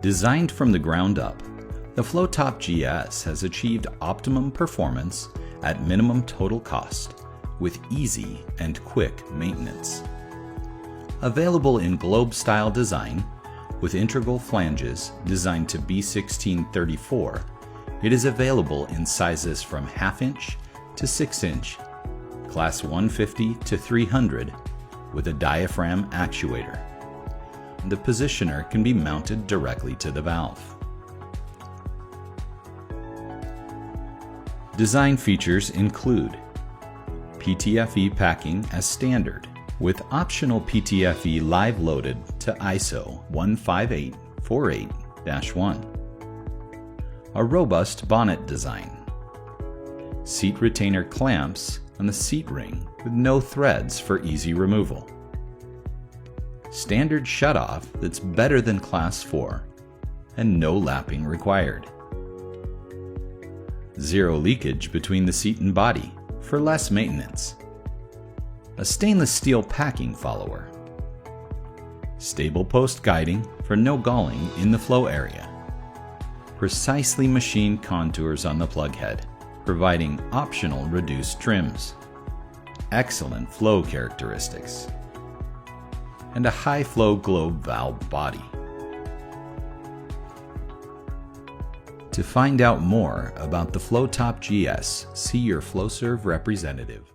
Designed from the ground up, the FlowTop GS has achieved optimum performance at minimum total cost with easy and quick maintenance. Available in globe-style design with integral flanges designed to B16-34, it is available in sizes from 1/2 inch to 6 inch, class 150 to 300 with a diaphragm actuator. The positioner can be mounted directly to the valve. Design features include PTFE packing as standard, with optional PTFE live loaded to ISO 15848-1. A robust bonnet design. Seat retainer clamps on the seat ring with no threads for easy removal. Standard shutoff that's better than Class 4 and no lapping required. Zero leakage between the seat and body for less maintenance. A stainless steel packing follower. Stable post guiding for no galling in the flow area. Precisely machined contours on the plug head, providing optional reduced trims. Excellent flow characteristics. And a high flow globe valve body. To find out more about the FlowTop GS, see your Flowserve representative.